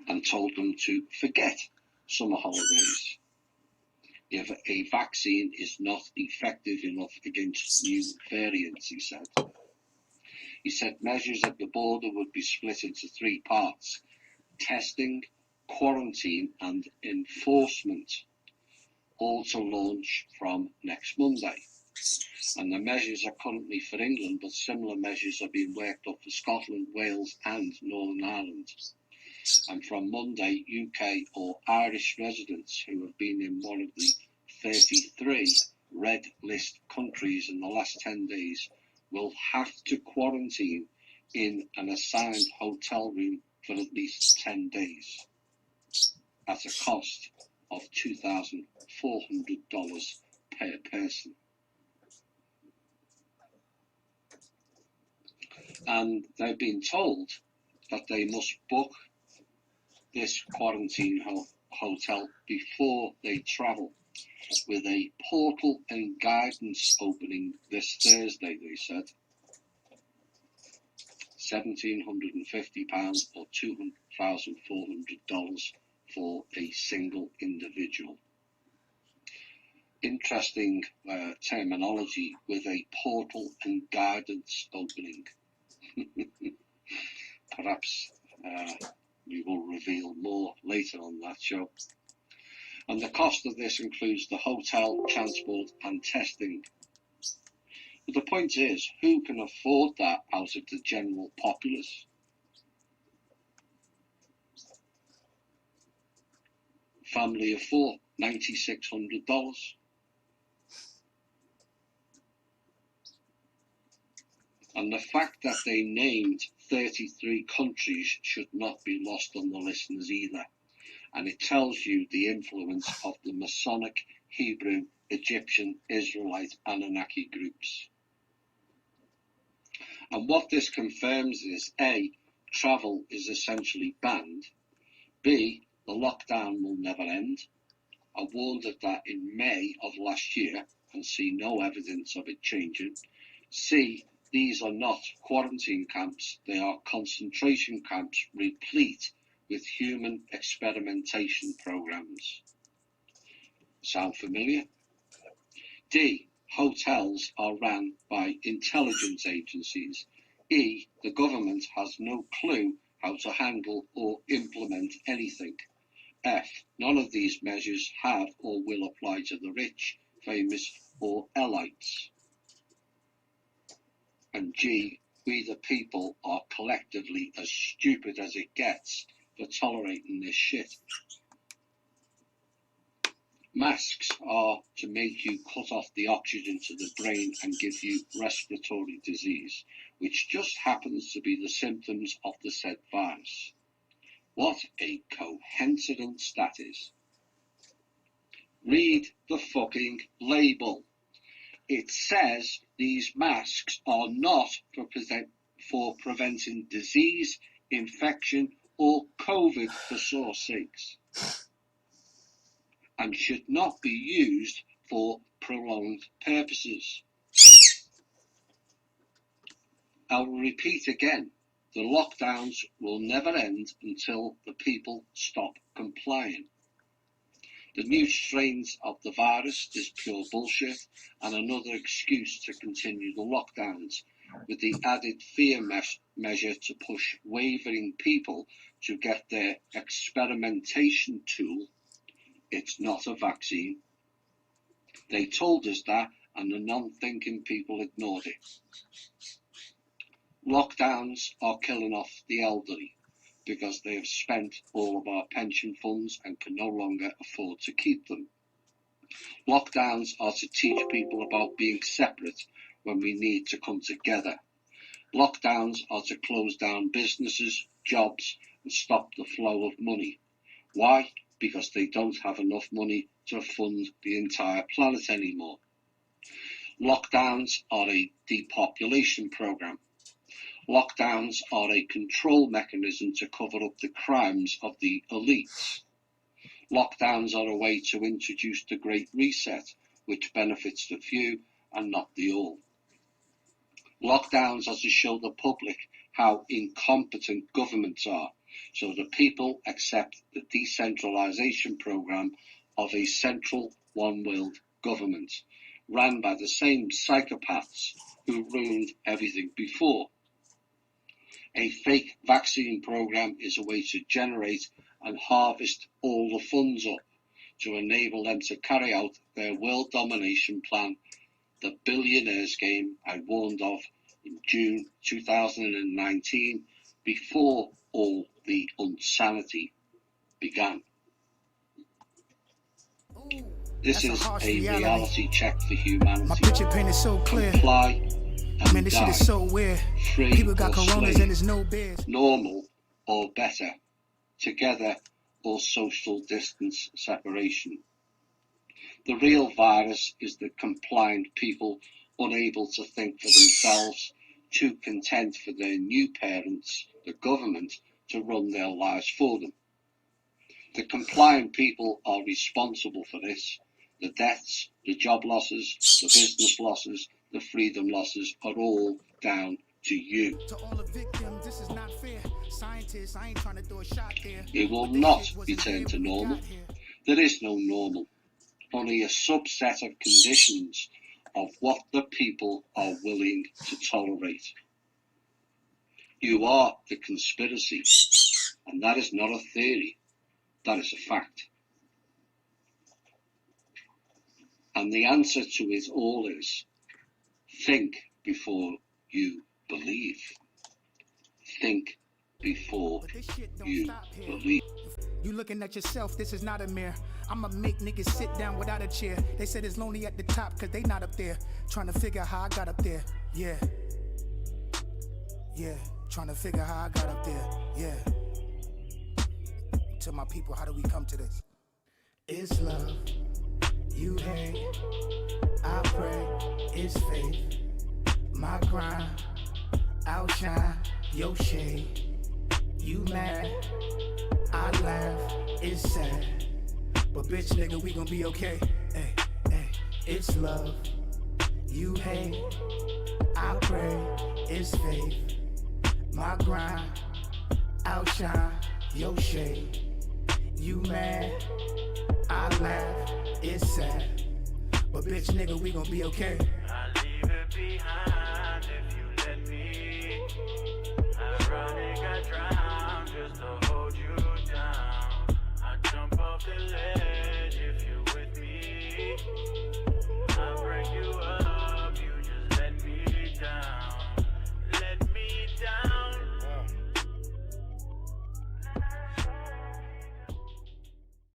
and told them to forget summer holidays if a vaccine is not effective enough against new variants, he said. He said measures at the border would be split into three parts: testing, quarantine and enforcement, all to launch from next Monday. And the measures are currently for England, but similar measures are being worked up for Scotland, Wales and Northern Ireland. And from Monday, UK or Irish residents who have been in one of the 33 red list countries in the last 10 days will have to quarantine in an assigned hotel room for at least 10 days at a cost of $2,400 per person. And they've been told that they must book this quarantine hotel before they travel, with a portal and guidance opening this Thursday, they said. £1,750 or $2,400 for a single individual. Interesting terminology, with a portal and guidance opening. Perhaps we will reveal more later on that show. And the cost of this includes the hotel, transport and testing. But the point is, who can afford that out of the general populace? Family of four, $9,600. And the fact that they named 33 countries should not be lost on the listeners either. And it tells you the influence of the Masonic, Hebrew, Egyptian, Israelite, Anunnaki groups. And what this confirms is A, travel is essentially banned. B, the lockdown will never end. I warned of that in May of last year and see no evidence of it changing. C, these are not quarantine camps, they are concentration camps replete with human experimentation programs. Sound familiar? D, hotels are run by intelligence agencies. E, the government has no clue how to handle or implement anything. F, none of these measures have or will apply to the rich, famous or elites. And G, we the people are collectively as stupid as it gets for tolerating this shit. Masks are to make you cut off the oxygen to the brain and give you respiratory disease, which just happens to be the symptoms of the said virus. What a coincidence that is. Read the fucking label. It says these masks are not for preventing disease, infection or COVID for sore sakes, and should not be used for prolonged purposes. I'll repeat again, the lockdowns will never end until the people stop complying. The new strains of the virus is pure bullshit and another excuse to continue the lockdowns, with the added fear measure to push wavering people to get their experimentation tool. It's not a vaccine. They told us that, and the non-thinking people ignored it. Lockdowns are killing off the elderly because they have spent all of our pension funds and can no longer afford to keep them. Lockdowns are to teach people about being separate when we need to come together. Lockdowns are to close down businesses, jobs, and stop the flow of money. Why? Because they don't have enough money to fund the entire planet anymore. Lockdowns are a depopulation program. Lockdowns are a control mechanism to cover up the crimes of the elites. Lockdowns are a way to introduce the Great Reset, which benefits the few and not the all. Lockdowns are to show the public how incompetent governments are, so the people accept the decentralization program of a central one world government ran by the same psychopaths who ruined everything before. A fake vaccine program is a way to generate and harvest all the funds up to enable them to carry out their world domination plan, the billionaires game I warned of in June 2019, before all the insanity began. This is a reality check for humanity. My picture painted so clear. Comply and Man, this shit is so weird. Free People got or coronas slave. and there's no beds. Normal or better. Together or social distance separation. The real virus is the compliant people unable to think for themselves, too content for their new parents, the government, to run their lives for them. The compliant people are responsible for this. The deaths, the job losses, the business losses, the freedom losses are all down to you. To all the victims, this is not fair. Scientists, I ain't trying to throw a shot there. It will not return to normal. There is no normal. Only a subset of conditions of what the people are willing to tolerate. You are the conspiracy, and that is not a theory, that is a fact. And the answer to it all is, think before you believe. Think before you believe. You looking at yourself, this is not a mirror. I'ma make niggas sit down without a chair. They said it's lonely at the top cause they not up there. Trying to figure how I got up there. Yeah. Trying to figure how I got up there. Yeah. To my people, how do we come to this? It's love, you hate, I pray, it's faith. My grind, outshine your shade. You mad, I laugh, it's sad. But bitch nigga, we gon' be okay. Hey, it's love, you hate, I pray, it's faith. My grind, outshine your shade. You mad, I laugh, it's sad. But bitch nigga, we gon' be okay. I leave it behind if you let me. Ironic, I drive.